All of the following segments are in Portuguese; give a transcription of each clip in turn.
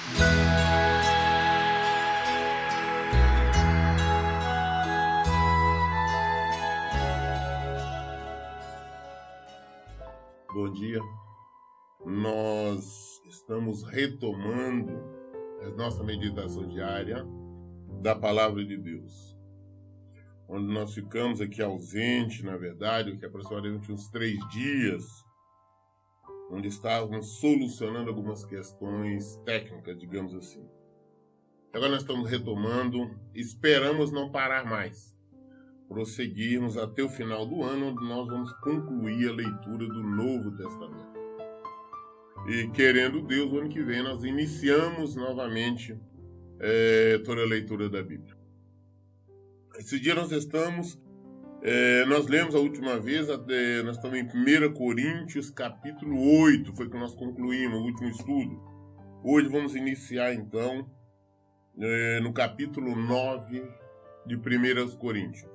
Bom dia. Nós estamos retomando a nossa meditação diária da Palavra de Deus, onde nós ficamos aqui ausente, na verdade, que aproximadamente uns 3 dias, onde estávamos solucionando algumas questões técnicas, digamos assim. Agora nós estamos retomando, esperamos não parar mais, prosseguirmos até o final do ano, onde nós vamos concluir a leitura do Novo Testamento. E, querendo Deus, o ano que vem nós iniciamos novamente toda a leitura da Bíblia. Esse dia nós lemos a última vez, nós estamos em 1 Coríntios, capítulo 8, foi que nós concluímos o último estudo. Hoje vamos iniciar, então, no capítulo 9 de 1 Coríntios,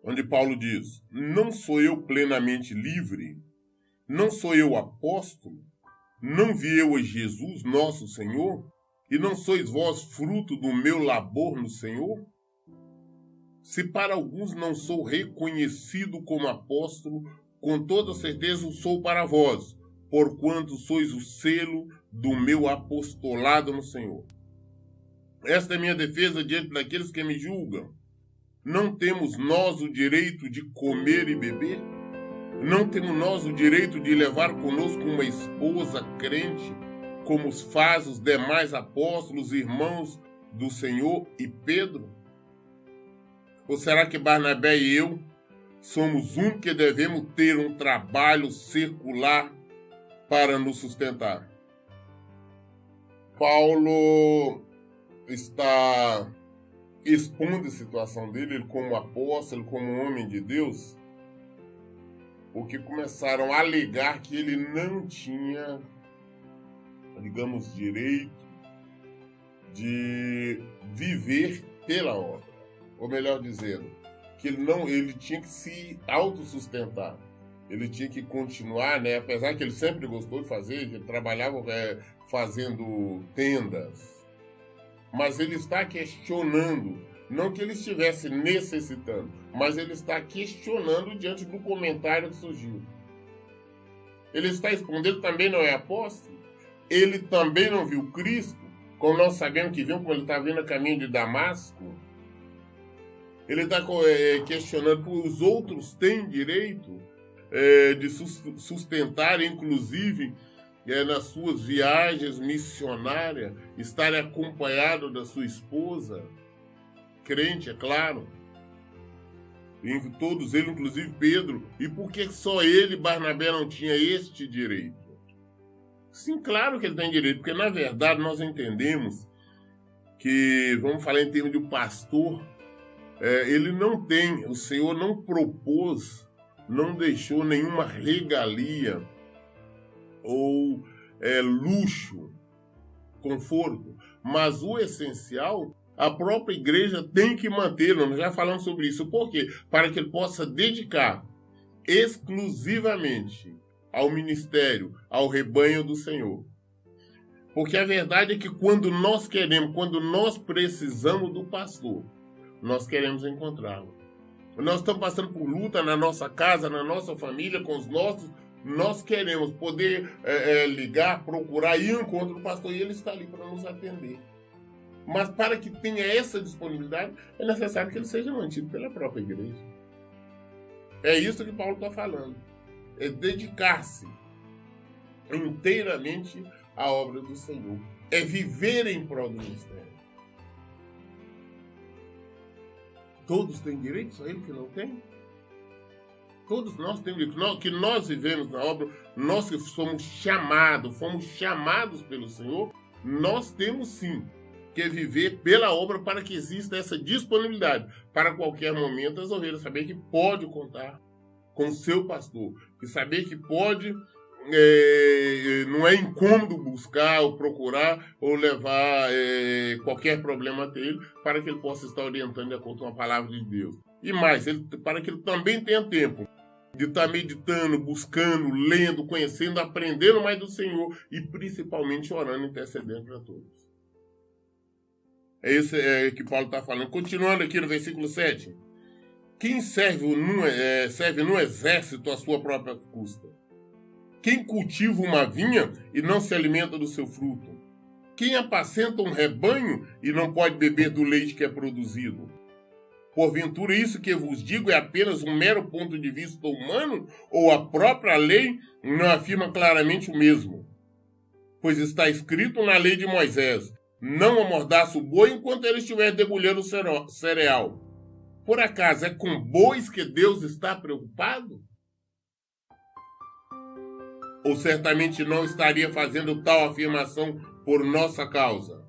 onde Paulo diz: não sou eu plenamente livre? Não sou eu apóstolo? Não vi eu a Jesus, nosso Senhor? E não sois vós fruto do meu labor no Senhor? Se para alguns não sou reconhecido como apóstolo, com toda certeza o sou para vós, porquanto sois o selo do meu apostolado no Senhor. Esta é minha defesa diante daqueles que me julgam. Não temos nós o direito de comer e beber? Não temos nós o direito de levar conosco uma esposa crente, como faz os demais apóstolos, irmãos do Senhor e Pedro? Ou será que Barnabé e eu somos que devemos ter um trabalho secular para nos sustentar? Paulo está expondo a situação dele, ele como apóstolo, como homem de Deus, porque começaram a alegar que ele não tinha, digamos, direito de viver pela obra. Ou melhor dizendo, que ele tinha que se autossustentar. Ele tinha que continuar, né? Apesar que ele sempre gostou de fazer, ele trabalhava fazendo tendas. Mas ele está questionando, não que ele estivesse necessitando, mas ele está questionando diante do comentário que surgiu. Ele está respondendo, também não é apóstolo? Ele também não viu Cristo? Como nós sabemos que viu, quando ele está vindo a caminho de Damasco. Ele está questionando, os outros têm direito de sustentar, inclusive, nas suas viagens missionárias, estarem acompanhado da sua esposa, crente, é claro. E todos eles, inclusive Pedro. E por que só ele, Barnabé, não tinha este direito? Sim, claro que ele tem direito, porque na verdade nós entendemos que, vamos falar em termos de pastor, ele não tem, o Senhor não propôs, não deixou nenhuma regalia ou luxo, conforto, mas o essencial, a própria igreja tem que mantê-lo. Nós já falamos sobre isso. Por quê? Para que ele possa dedicar exclusivamente ao ministério, ao rebanho do Senhor. Porque a verdade é que quando nós precisamos do pastor, nós queremos encontrá-lo. Nós estamos passando por luta na nossa casa, na nossa família, com os nossos. Nós queremos poder ligar, procurar e ir ao encontro do pastor, e ele está ali para nos atender. Mas para que tenha essa disponibilidade, é necessário que ele seja mantido pela própria igreja. É isso que Paulo está falando. É dedicar-se inteiramente à obra do Senhor. É viver em prol do ministério. Todos têm direito, só ele que não tem? Todos nós temos direito. Que nós vivemos na obra, nós que fomos chamados pelo Senhor, nós temos sim que viver pela obra para que exista essa disponibilidade. Para qualquer momento as ovelhas saber que pode contar com o seu pastor. Que saber que pode, não é incômodo buscar ou procurar ou levar qualquer problema até ele, para que ele possa estar orientando de acordo com a palavra de Deus. E mais, para que ele também tenha tempo de estar meditando, buscando, lendo, conhecendo, aprendendo mais do Senhor e principalmente orando e intercedendo para todos. É isso que Paulo está falando. Continuando aqui no versículo 7. Quem serve no exército à sua própria custa? Quem cultiva uma vinha e não se alimenta do seu fruto? Quem apacenta um rebanho e não pode beber do leite que é produzido? Porventura isso que eu vos digo é apenas um mero ponto de vista humano, ou a própria lei não afirma claramente o mesmo? Pois está escrito na lei de Moisés: não amordaça o boi enquanto ele estiver debulhando o cereal. Por acaso é com bois que Deus está preocupado? Ou certamente não estaria fazendo tal afirmação por nossa causa?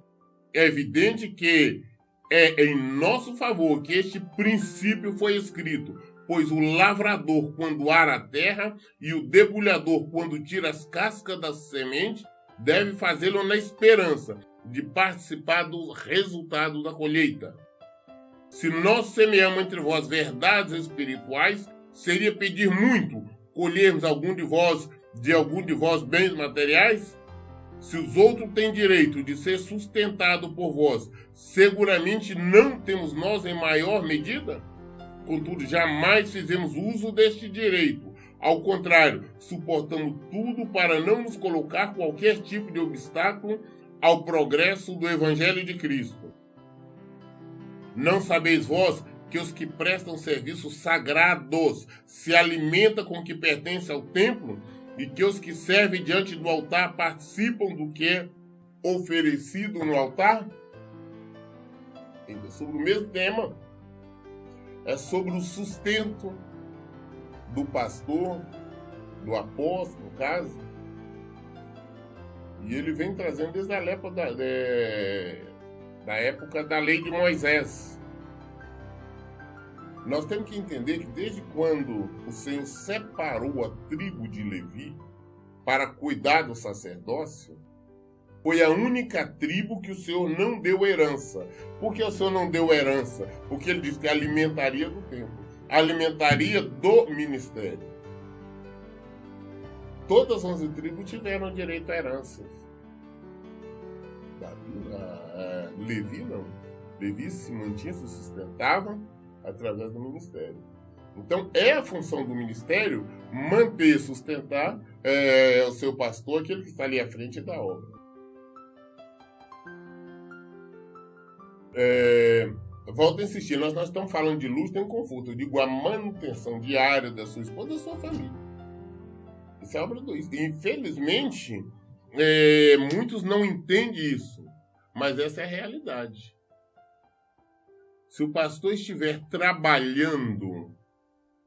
É evidente que é em nosso favor que este princípio foi escrito, pois o lavrador, quando ara a terra, e o debulhador, quando tira as cascas da semente, deve fazê-lo na esperança de participar do resultado da colheita. Se nós semeamos entre vós verdades espirituais, seria pedir muito colhermos de algum de vós bens materiais? Se os outros têm direito de ser sustentado por vós, seguramente não temos nós em maior medida? Contudo, jamais fizemos uso deste direito. Ao contrário, suportamos tudo para não nos colocar qualquer tipo de obstáculo ao progresso do Evangelho de Cristo. Não sabeis vós que os que prestam serviços sagrados se alimentam com o que pertence ao templo, e que os que servem diante do altar participam do que é oferecido no altar? É sobre o mesmo tema. É sobre o sustento do pastor, do apóstolo, no caso. E ele vem trazendo desde a época da lei de Moisés. Nós temos que entender que desde quando o Senhor separou a tribo de Levi para cuidar do sacerdócio, foi a única tribo que o Senhor não deu herança. Por que o Senhor não deu herança? Porque ele disse que alimentaria do templo, alimentaria do ministério. Todas as 11 tribos tiveram direito a heranças. Levi não. Levi se mantinha, se sustentava através do ministério. Então, é a função do ministério manter, sustentar o seu pastor, aquele que está ali à frente da obra. Volto a insistir, nós estamos falando de luxo e conforto. Eu digo a manutenção diária da sua esposa e da sua família. Isso é obra do Cristo. Infelizmente, muitos não entendem isso, mas essa é a realidade. Se o pastor estiver trabalhando,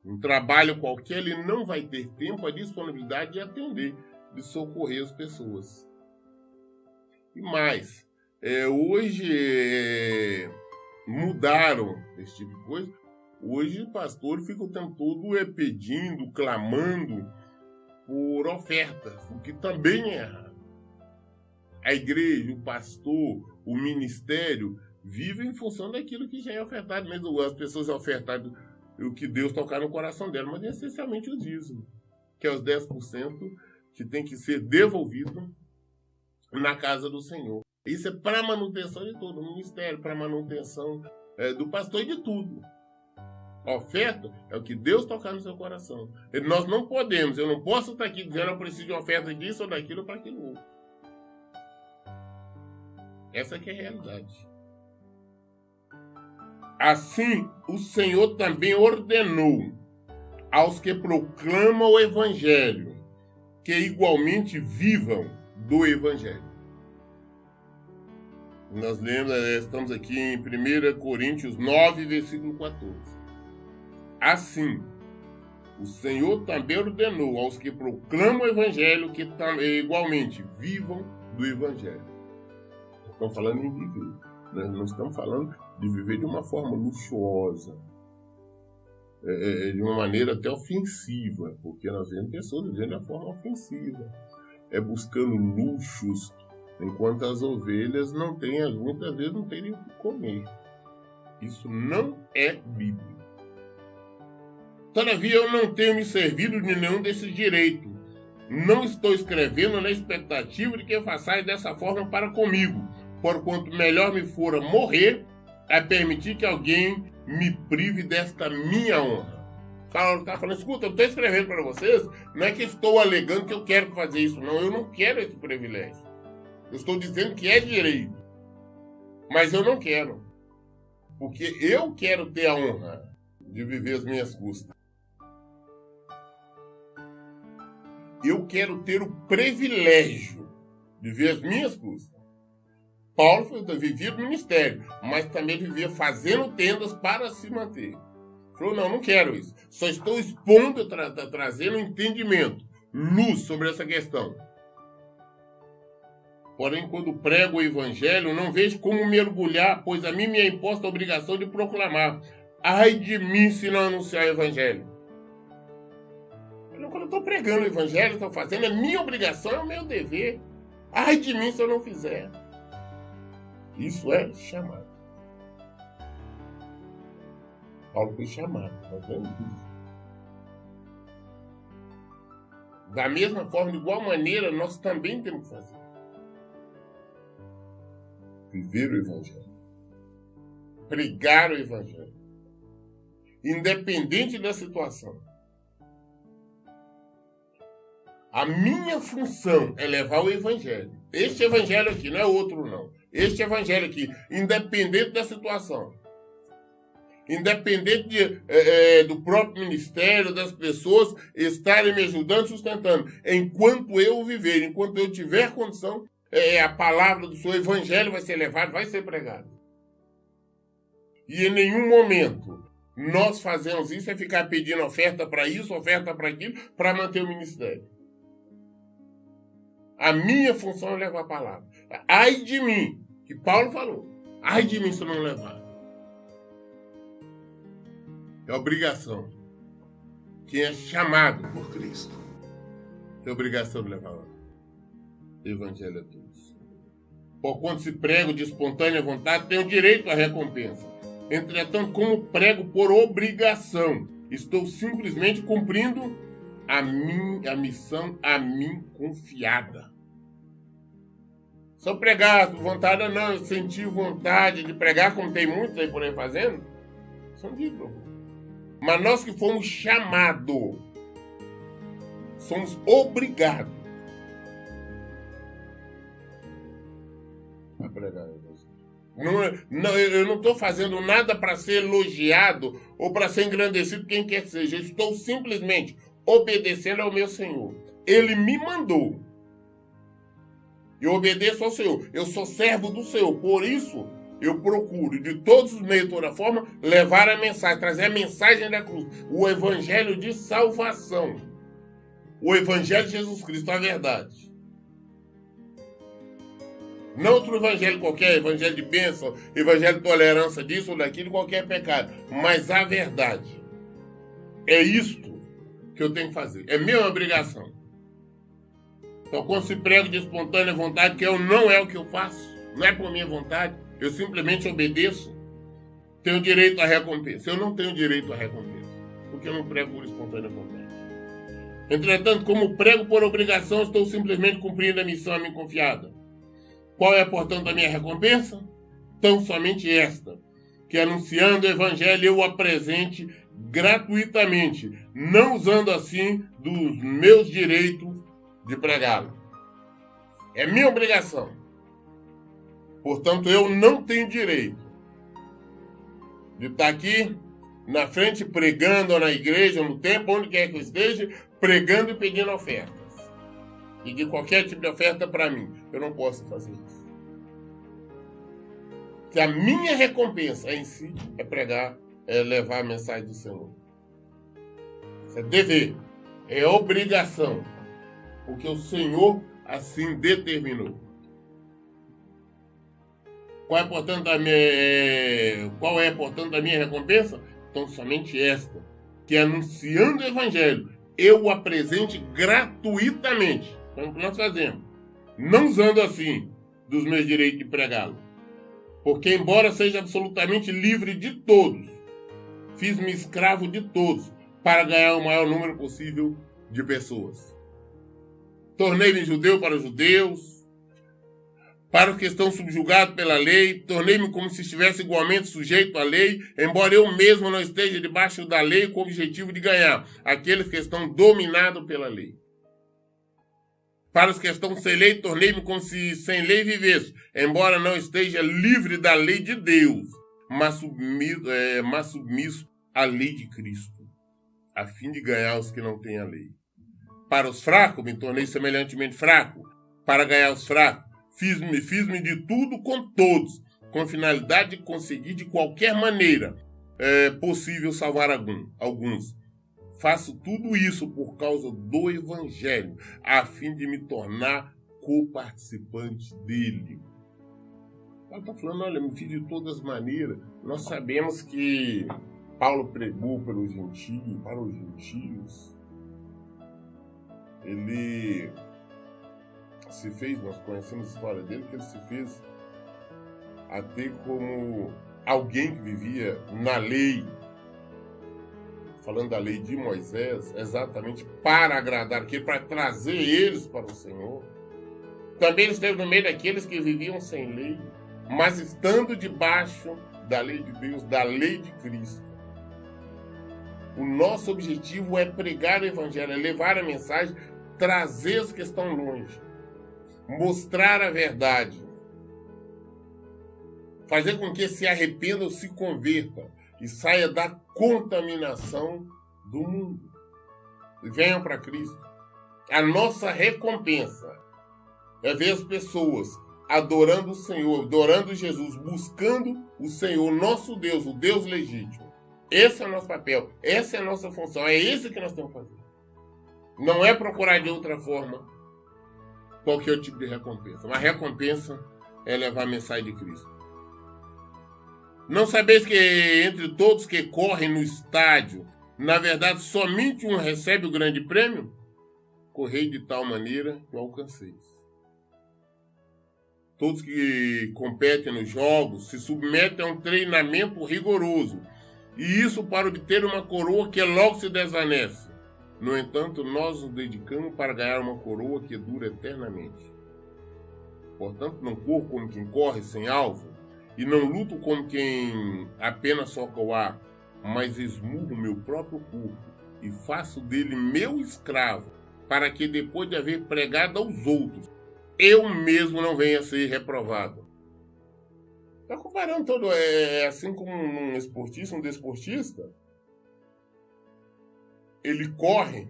um trabalho qualquer, ele não vai ter tempo, a disponibilidade de atender, de socorrer as pessoas. E mais, hoje mudaram esse tipo de coisa. Hoje o pastor fica o tempo todo pedindo, clamando por ofertas, o que também é errado. A igreja, o pastor, o ministério vive em função daquilo que já é ofertado, mesmo as pessoas ofertaram o que Deus tocar no coração dela, mas essencialmente o dízimo, que é os 10% que tem que ser devolvido na casa do Senhor. Isso é para a manutenção de todo o ministério, para a manutenção do pastor e de tudo. A oferta é o que Deus tocar no seu coração. Nós não podemos, eu não posso estar aqui dizendo eu preciso de oferta disso ou daquilo para aquilo outro. Essa que é a realidade. Assim, o Senhor também ordenou aos que proclamam o Evangelho que igualmente vivam do Evangelho. Nós estamos aqui em 1 Coríntios 9, versículo 14. Assim, o Senhor também ordenou aos que proclamam o Evangelho que igualmente vivam do Evangelho. Estamos falando em viver. Nós estamos falando de viver de uma forma luxuosa, de uma maneira até ofensiva, porque nós vemos pessoas vivendo de uma forma ofensiva, buscando luxos, enquanto as ovelhas muitas vezes não teriam o que comer. Isso não é bíblico. Todavia, eu não tenho me servido de nenhum desses direitos. Não estou escrevendo na expectativa de que façais dessa forma para comigo, porquanto melhor me fora morrer a permitir que alguém me prive desta minha honra. Paulo está falando, escuta, eu estou escrevendo para vocês, não é que estou alegando que eu quero fazer isso, não, eu não quero esse privilégio. Eu estou dizendo que é direito, mas eu não quero, porque eu quero ter a honra de viver as minhas custas. Eu quero ter o privilégio de ver as minhas custas. Paulo vivia no ministério, mas também vivia fazendo tendas para se manter. Falou, não quero isso. Só estou expondo, trazendo entendimento, luz sobre essa questão. Porém, quando prego o evangelho, não vejo como mergulhar, pois a mim me é imposta a obrigação de proclamar. Ai de mim se não anunciar o evangelho. Quando eu estou pregando o evangelho, estou fazendo, é minha obrigação, é o meu dever. Ai de mim se eu não fizer. Isso é chamado. Paulo foi chamado. Nós vemos isso. Da mesma forma, de igual maneira, nós também temos que fazer. Viver o evangelho. Pregar o evangelho. Independente da situação. A minha função é levar o evangelho. Este evangelho aqui, não é outro não. Este evangelho aqui, independente da situação. Independente do próprio ministério, das pessoas estarem me ajudando, sustentando. Enquanto eu viver, enquanto eu tiver condição, a palavra do seu evangelho vai ser levada, vai ser pregada. E em nenhum momento nós fazemos isso, é ficar pedindo oferta para isso, oferta para aquilo, para manter o ministério. A minha função é levar a palavra. Ai de mim, que Paulo falou. Ai de mim se eu não levar. É obrigação. Quem é chamado por Cristo tem obrigação de levar o evangelho a todos. Porquanto se prego de espontânea vontade, tenho direito à recompensa. Entretanto, como prego por obrigação, estou simplesmente cumprindo a missão a mim confiada. Se eu pregar por vontade, não, eu senti vontade de pregar, como tem muitos aí por aí fazendo, são dignos. Mas nós que fomos chamados, somos obrigados a pregar. Eu não estou fazendo nada para ser elogiado ou para ser engrandecido, quem quer que seja. Eu estou simplesmente obedecendo ao meu Senhor. Ele me mandou. Eu obedeço ao Senhor. Eu sou servo do Senhor. Por isso, eu procuro, de todos os meios, de toda forma, levar a mensagem, trazer a mensagem da cruz. O evangelho de salvação. O evangelho de Jesus Cristo, a verdade. Não outro evangelho qualquer, evangelho de bênção, evangelho de tolerância disso ou daquilo, qualquer pecado. Mas a verdade. É isto que eu tenho que fazer. É minha obrigação. Então, quando se prego de espontânea vontade, que não é o que eu faço, não é por minha vontade, eu simplesmente obedeço, tenho direito à recompensa. Eu não tenho direito à recompensa, porque eu não prego por espontânea vontade. Entretanto, como prego por obrigação, estou simplesmente cumprindo a missão a mim confiada. Qual é, portanto, a minha recompensa? Tão somente esta, que anunciando o evangelho eu o apresente gratuitamente, não usando assim dos meus direitos de pregá-lo. É minha obrigação. Portanto, eu não tenho direito de estar aqui na frente pregando, ou na igreja, ou no templo, onde quer que eu esteja, pregando e pedindo ofertas. E de qualquer tipo de oferta para mim. Eu não posso fazer isso. Que a minha recompensa em si é pregar, é levar a mensagem do Senhor. Isso é dever, é obrigação. Porque o Senhor assim determinou. Qual é, portanto, a minha recompensa? Então, somente esta, que anunciando o evangelho, eu o apresente gratuitamente. Então, o que nós fazemos? Não usando assim dos meus direitos de pregá-lo. Porque, embora seja absolutamente livre de todos, fiz-me escravo de todos, para ganhar o maior número possível de pessoas. Tornei-me judeu para os judeus, para os que estão subjugados pela lei, tornei-me como se estivesse igualmente sujeito à lei, embora eu mesmo não esteja debaixo da lei com o objetivo de ganhar aqueles que estão dominados pela lei. Para os que estão sem lei, tornei-me como se sem lei vivesse, embora não esteja livre da lei de Deus, mas submisso à lei de Cristo, a fim de ganhar os que não têm a lei. Para os fracos, me tornei semelhantemente fraco, para ganhar os fracos. Fiz-me de tudo com todos, com a finalidade de conseguir de qualquer maneira possível salvar alguns. Faço tudo isso por causa do Evangelho, a fim de me tornar co-participante dele. Paulo está falando, olha, me fiz de todas as maneiras. Nós sabemos que Paulo pregou para os gentios. Ele se fez, nós conhecemos a história dele, que ele se fez até como alguém que vivia na lei, falando da lei de Moisés, exatamente para agradar aquele, para trazer eles para o Senhor. Também ele esteve no meio daqueles que viviam sem lei, mas estando debaixo da lei de Deus, da lei de Cristo. O nosso objetivo é pregar o Evangelho, é levar a mensagem, trazer os que estão longe, mostrar a verdade, fazer com que se arrependam, se convertam e saia da contaminação do mundo. E venham para Cristo. A nossa recompensa é ver as pessoas adorando o Senhor, adorando Jesus, buscando o Senhor, nosso Deus, o Deus legítimo. Esse é o nosso papel, essa é a nossa função, é isso que nós temos que fazer. Não é procurar de outra forma qualquer tipo de recompensa. Uma recompensa é levar a mensagem de Cristo. Não sabeis que entre todos que correm no estádio, na verdade somente um recebe o grande prêmio? Correi de tal maneira que o alcanceis. Todos que competem nos jogos se submetem a um treinamento rigoroso, e isso para obter uma coroa que logo se desvanece. No entanto, nós nos dedicamos para ganhar uma coroa que dura eternamente. Portanto, não corro como quem corre sem alvo, e não luto como quem apenas soca o ar, mas esmurro meu próprio corpo e faço dele meu escravo, para que depois de haver pregado aos outros, eu mesmo não venha a ser reprovado. Está comparando todo, assim como um esportista, um desportista, ele corre,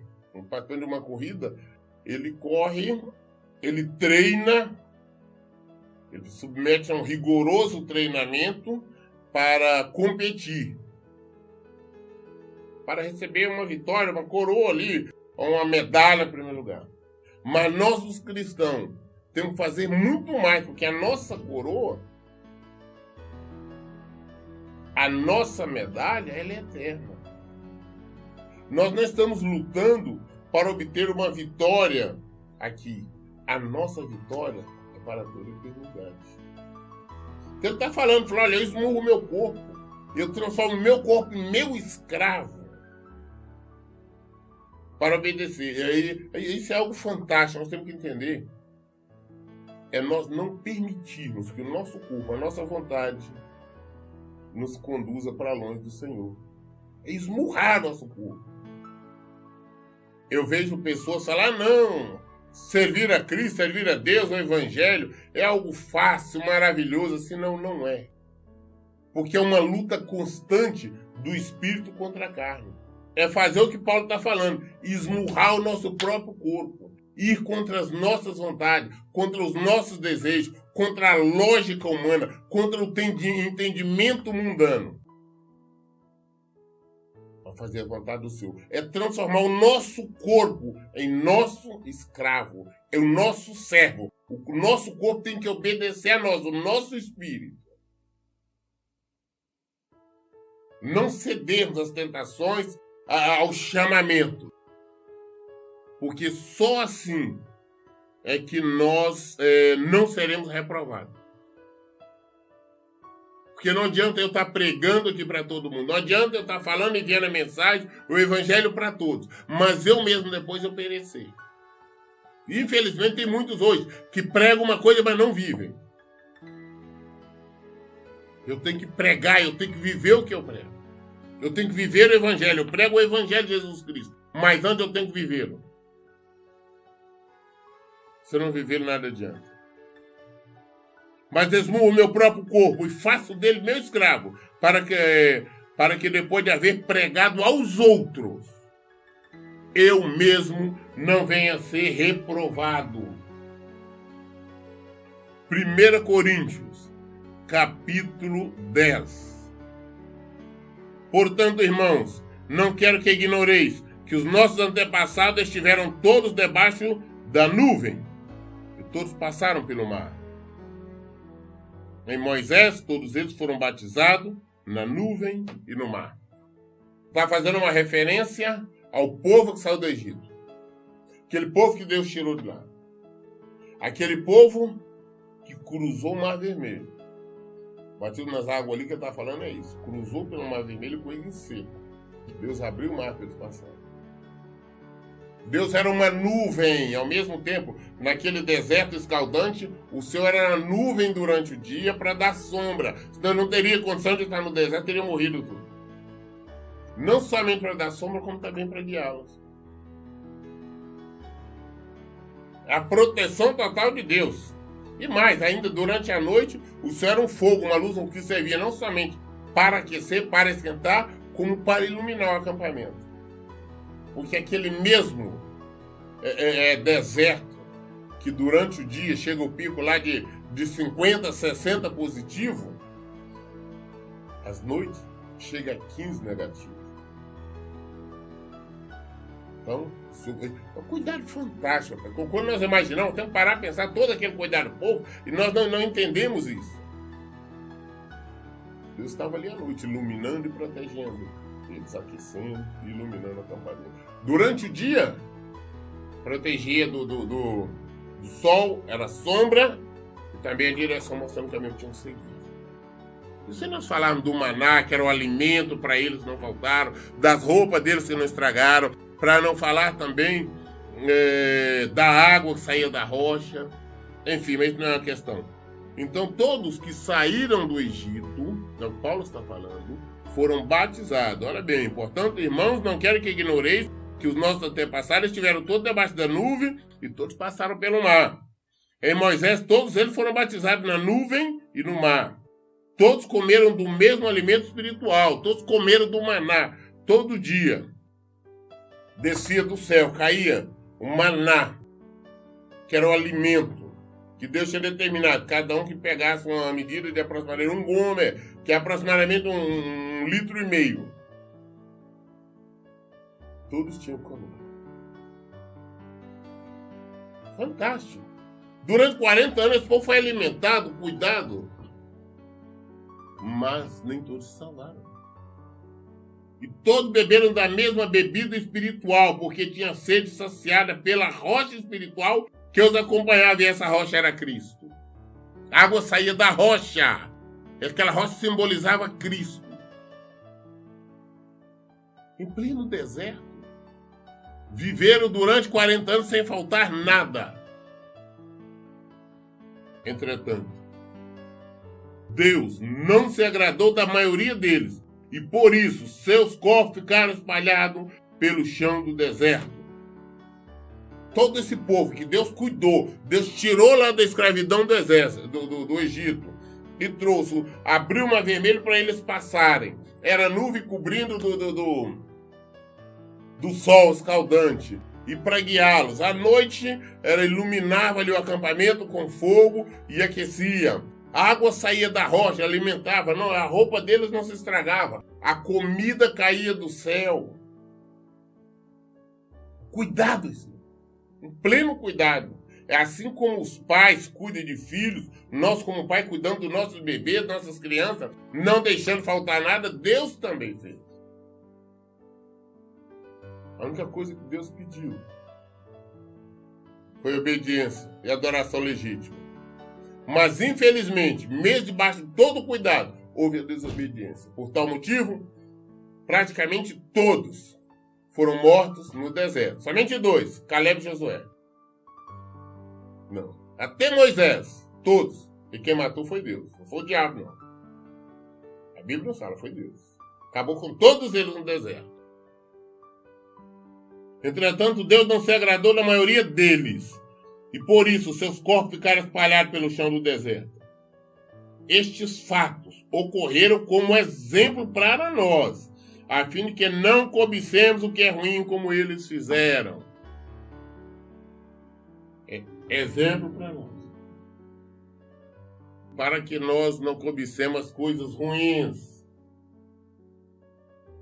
participando de uma corrida, ele corre, ele treina, ele se submete a um rigoroso treinamento para competir, para receber uma vitória, uma coroa ali, ou uma medalha em primeiro lugar. Mas nós, os cristãos, temos que fazer muito mais, porque a nossa coroa, a nossa medalha, ela é eterna. Nós não estamos lutando para obter uma vitória aqui. A nossa vitória é para toda a eternidade. Então ele está falando, olha, eu esmurro o meu corpo, eu transformo o meu corpo em meu escravo para obedecer. Isso é algo fantástico, nós temos que entender. É nós não permitirmos que o nosso corpo, a nossa vontade, nos conduza para longe do Senhor. É esmurrar nosso corpo. Eu vejo pessoas falar, não, servir a Cristo, servir a Deus, o Evangelho, é algo fácil, maravilhoso, assim não é. Porque é uma luta constante do espírito contra a carne. É fazer o que Paulo está falando, esmurrar o nosso próprio corpo, ir contra as nossas vontades, contra os nossos desejos, contra a lógica humana, contra o entendimento mundano. Para fazer a vontade do Senhor. É transformar o nosso corpo em nosso escravo, é o nosso servo. O nosso corpo tem que obedecer a nós, o nosso espírito. Não cedermos às tentações, ao chamamento. Porque só assim é que nós não seremos reprovados. Porque não adianta eu estar pregando aqui para todo mundo. Não adianta eu estar falando e enviando a mensagem, o evangelho para todos. Mas eu mesmo depois eu perecer. Infelizmente tem muitos hoje que pregam uma coisa, mas não vivem. Eu tenho que pregar, eu tenho que viver o que eu prego. Eu tenho que viver o evangelho. Eu prego o evangelho de Jesus Cristo. Mas antes eu tenho que vivê-lo. Se eu não viver, nada adianta. Mas esmurro o meu próprio corpo e faço dele meu escravo, para que depois de haver pregado aos outros, eu mesmo não venha a ser reprovado. 1 Coríntios, capítulo 10. Portanto, irmãos, não quero que ignoreis que os nossos antepassados estiveram todos debaixo da nuvem, e todos passaram pelo mar. Em Moisés, todos eles foram batizados na nuvem e no mar. Está fazendo uma referência ao povo que saiu do Egito. Aquele povo que Deus tirou de lá. Aquele povo que cruzou o Mar Vermelho. Batido nas águas ali que ele está falando é isso. Cruzou pelo Mar Vermelho com ele em seco. Deus abriu o mar para eles passarem. Deus era uma nuvem, ao mesmo tempo, naquele deserto escaldante, o Senhor era uma nuvem durante o dia para dar sombra. Senão não teria condição de estar no deserto, teria morrido tudo. Não somente para dar sombra, como também para guiá-los. A proteção total de Deus. E mais, ainda durante a noite, o Senhor era um fogo, uma luz que servia não somente para aquecer, para esquentar, como para iluminar o acampamento. Porque aquele mesmo deserto, que durante o dia chega o pico lá de 50, 60 positivo, às noites chega a 15 negativo. Então, é um cuidado fantástico. Quando nós imaginamos, temos que parar a pensar todo aquele cuidado do povo, e nós não entendemos isso. Deus estava ali à noite, iluminando e protegendo. Eles aquecendo e iluminando o acampamento. Durante o dia, protegia do sol, era sombra, e também a direção mostrando o caminho que tinham que seguir. E se nós falarmos do maná, que era o alimento para eles que não faltaram, das roupas deles que não estragaram, para não falar também da água que saía da rocha, enfim, mas isso não é uma questão. Então todos que saíram do Egito, é o que Paulo está falando, foram batizados. Olha bem, portanto, irmãos, não quero que ignoreis que os nossos antepassados estiveram todos debaixo da nuvem e todos passaram pelo mar. Em Moisés, todos eles foram batizados na nuvem e no mar. Todos comeram do mesmo alimento espiritual, todos comeram do maná, todo dia. Descia do céu, caía o maná, que era o alimento que Deus tinha determinado. Cada um que pegasse uma medida de aproximadamente um gomer, que é aproximadamente um litro e meio. Todos tinham que comer. Fantástico. Durante 40 anos esse povo foi alimentado, cuidado. Mas nem todos se salvaram. E todos beberam da mesma bebida espiritual, porque tinha sede saciada pela rocha espiritual que os acompanhava, e essa rocha era Cristo. A água saía da rocha. Aquela rocha simbolizava Cristo. Em pleno deserto. Viveram durante 40 anos sem faltar nada. Entretanto, Deus não se agradou da maioria deles, e por isso seus corpos ficaram espalhados pelo chão do deserto. Todo esse povo que Deus cuidou, Deus tirou lá da escravidão do exército, do Egito, e trouxe, abriu o Mar Vermelho para eles passarem. Era nuvem cobrindo do sol escaldante, e para guiá-los. À noite, iluminava ali o acampamento com fogo e aquecia. A água saía da rocha, alimentava. Não, a roupa deles não se estragava. A comida caía do céu. Cuidado, isso. Um pleno cuidado. É assim como os pais cuidam de filhos, nós como pai cuidando dos nossos bebês, nossas crianças, não deixando faltar nada, Deus também fez. A única coisa que Deus pediu foi obediência e adoração legítima. Mas, infelizmente, mesmo debaixo de todo cuidado, houve a desobediência. Por tal motivo, praticamente todos foram mortos no deserto. Somente 2, Caleb e Josué. Não. Até Moisés, todos. E quem matou foi Deus. Não foi o diabo, não. A Bíblia não fala, foi Deus. Acabou com todos eles no deserto. Entretanto, Deus não se agradou da maioria deles. E por isso, seus corpos ficaram espalhados pelo chão do deserto. Estes fatos ocorreram como exemplo para nós, a fim de que não cobicemos o que é ruim como eles fizeram. É exemplo para nós. Para que nós não cobicemos as coisas ruins.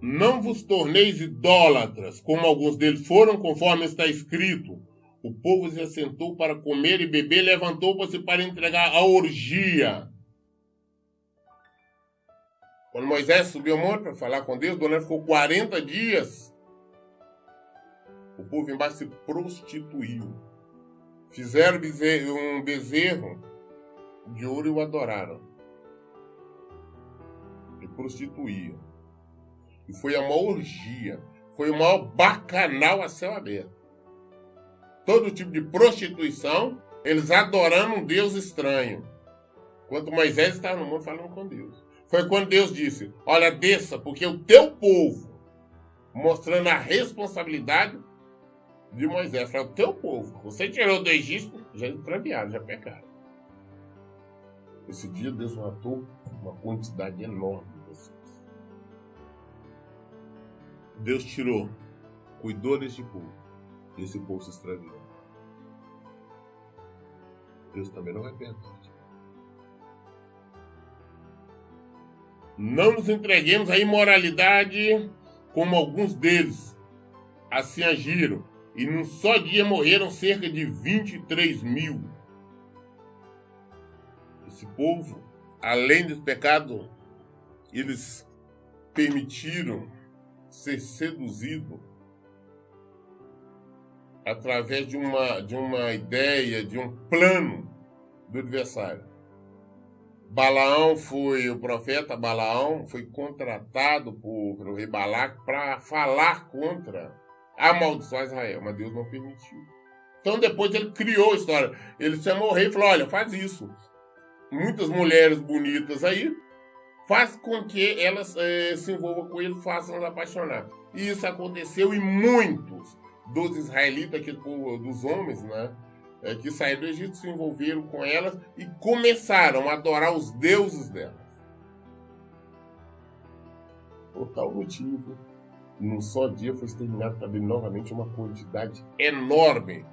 Não vos torneis idólatras, como alguns deles foram, conforme está escrito. O povo se assentou para comer e beber, levantou-se para entregar a orgia. Quando Moisés subiu ao monte para falar com Deus, Deus ficou 40 dias. O povo embaixo se prostituiu. Fizeram um bezerro de ouro e o adoraram. E prostituíam. E foi a maior orgia. Foi o maior bacanal a céu aberto. Todo tipo de prostituição, eles adorando um Deus estranho. Enquanto Moisés estava no monte falando com Deus. Foi quando Deus disse, olha, desça, porque o teu povo, mostrando a responsabilidade de Moisés. Foi o teu povo. Você tirou do Egito, já extraviaram, já pecaram. Esse dia Deus matou uma quantidade enorme de pessoas. Deus tirou, cuidou deste povo. E esse povo se extraviou. Deus também não vai perdoar. Não nos entreguemos à imoralidade como alguns deles assim agiram. E num só dia morreram cerca de 23 mil. Esse povo, além desse pecado, eles permitiram ser seduzido através de uma ideia, de um plano do adversário. O profeta Balaão foi contratado pelo rei Balaque para falar contra, amaldiçoar Israel, mas Deus não permitiu. Então depois ele criou a história. Ele chamou o rei e falou, olha, faz isso. Muitas mulheres bonitas aí, faz com que elas se envolvam com ele, façam os apaixonados. E isso aconteceu e muitos dos israelitas, dos homens, né, que saíram do Egito, se envolveram com elas e começaram a adorar os deuses delas. Por tal motivo, num só dia foi exterminado também novamente uma quantidade enorme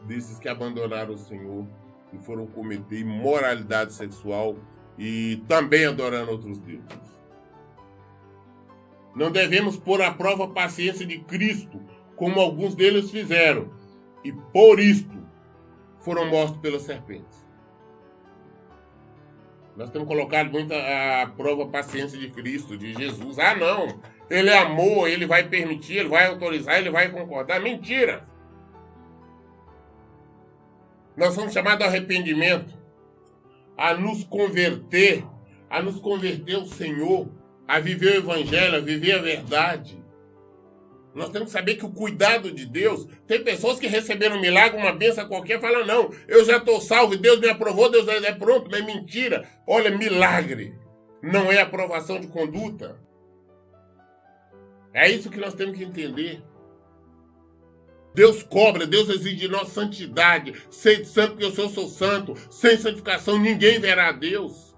desses que abandonaram o Senhor e foram cometer imoralidade sexual e também adorando outros deuses. Não devemos pôr à prova a paciência de Cristo, como alguns deles fizeram, e por isto foram mortos pelas serpentes. Nós temos colocado muito à prova a paciência de Cristo, de Jesus. Ah, não, ele é amor, ele vai permitir, ele vai autorizar, ele vai concordar. Mentira! Nós somos chamados ao arrependimento, a nos converter ao Senhor, a viver o Evangelho, a viver a verdade. Nós temos que saber que o cuidado de Deus, tem pessoas que receberam um milagre, uma bênção qualquer, falam, não, eu já estou salvo, Deus me aprovou, Deus é pronto, mas é mentira. Olha, milagre não é aprovação de conduta. É isso que nós temos que entender. Deus cobra, Deus exige de nós santidade. Sede santo, porque eu sou santo. Sem santificação, ninguém verá a Deus.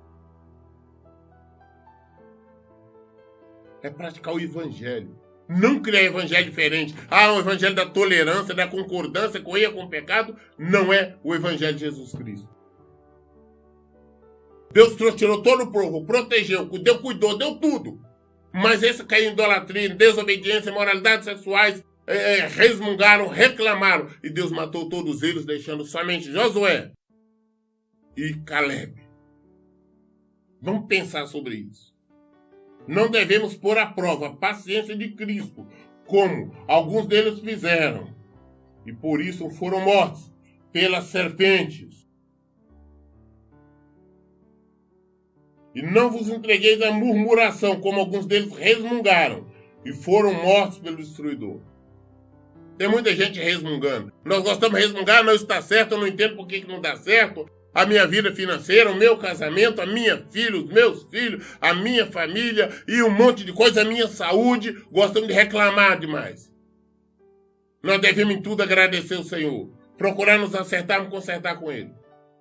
É praticar o Evangelho. Não criar evangelho diferente. O evangelho da tolerância, da concordância com erro, com o pecado, não é o evangelho de Jesus Cristo. Deus tirou todo o povo, protegeu, cuidou, deu tudo. Mas esse caiu em idolatria, em desobediência, imoralidades sexuais, resmungaram, reclamaram. E Deus matou todos eles, deixando somente Josué e Caleb. Vamos pensar sobre isso. Não devemos pôr à prova a paciência de Cristo, como alguns deles fizeram, e por isso foram mortos pelas serpentes. E não vos entregueis à murmuração, como alguns deles resmungaram, e foram mortos pelo destruidor. Tem muita gente resmungando. Nós gostamos de resmungar, não está certo, eu não entendo por que não dá certo. A minha vida financeira, o meu casamento, a minha filha, os meus filhos, a minha família e um monte de coisa, a minha saúde. Gostamos de reclamar demais. Nós devemos em tudo agradecer o Senhor. Procurar nos acertar, consertar com Ele.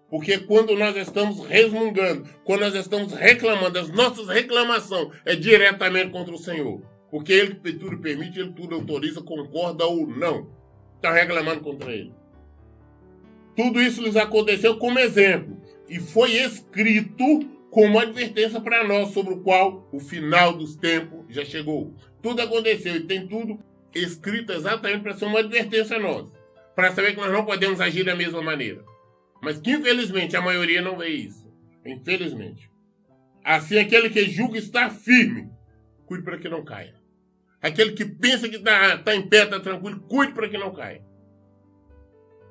Porque quando nós estamos resmungando, quando nós estamos reclamando, as nossas reclamações é diretamente contra o Senhor. Porque Ele que tudo permite, Ele tudo autoriza, concorda ou não. Está reclamando contra Ele. Tudo isso lhes aconteceu como exemplo. E foi escrito como advertência para nós, sobre o qual o final dos tempos já chegou. Tudo aconteceu e tem tudo escrito exatamente para ser uma advertência a nós. Para saber que nós não podemos agir da mesma maneira. Mas que, infelizmente, a maioria não vê isso. Infelizmente. Assim, aquele que julga estar firme, cuide para que não caia. Aquele que pensa que está em pé, está tranquilo, cuide para que não caia.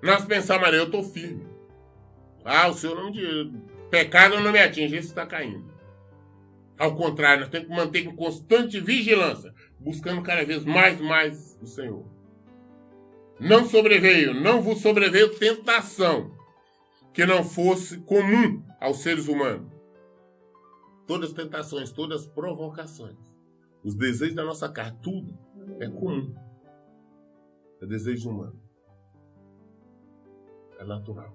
Nós pensamos, Maria, eu estou firme. O Senhor não me diz. Pecado não me atinge, esse está caindo. Ao contrário, nós temos que manter em constante vigilância, buscando cada vez mais o Senhor. Não vos sobreveio tentação que não fosse comum aos seres humanos. Todas as tentações, todas as provocações, os desejos da nossa carne, tudo é comum. É desejo humano. É natural.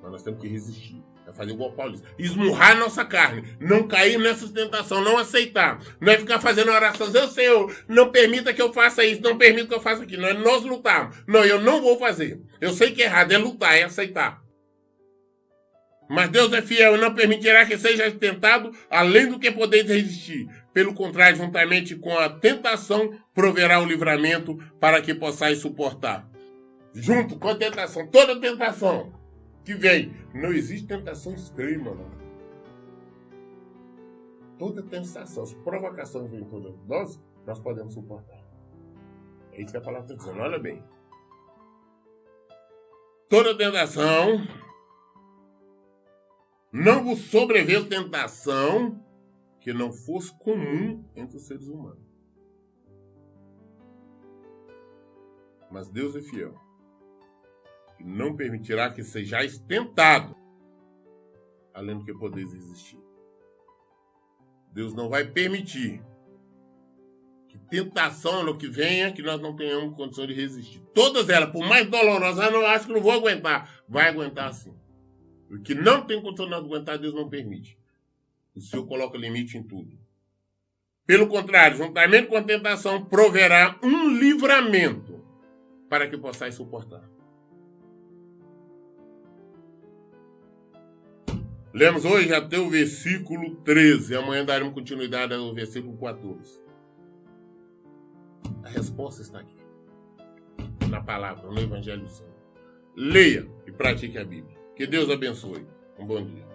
Mas nós temos que resistir. É fazer igual Paulo diz. Esmurrar a nossa carne. Não cair nessa tentação. Não aceitar. Não é ficar fazendo orações. Senhor, não permita que eu faça isso. Não permita que eu faça aquilo. Nós lutarmos. Não, eu não vou fazer. Eu sei que é errado. É lutar, é aceitar. Mas Deus é fiel e não permitirá que seja tentado além do que podeis resistir. Pelo contrário, juntamente com a tentação, proverá o livramento para que possais suportar. Junto com a tentação, toda tentação que vem, não existe tentação extrema, não. Toda tentação, as provocações vêm todas nós podemos suportar. É isso que a palavra está dizendo, olha bem. Toda tentação, não vos sobreveio tentação que não fosse comum entre os seres humanos. Mas Deus é fiel. E não permitirá que sejais tentado além do que podeis resistir. Deus não vai permitir que tentação no que venha, que nós não tenhamos condição de resistir. Todas elas, por mais dolorosas, eu não acho que não vou aguentar. Vai aguentar sim. O que não tem condição de aguentar, Deus não permite. O Senhor coloca limite em tudo. Pelo contrário, juntamente com a tentação, proverá um livramento para que possais suportar. Lemos hoje até o versículo 13. Amanhã daremos continuidade ao versículo 14. A resposta está aqui. Na palavra, no Evangelho do Senhor. Leia e pratique a Bíblia. Que Deus abençoe. Um bom dia.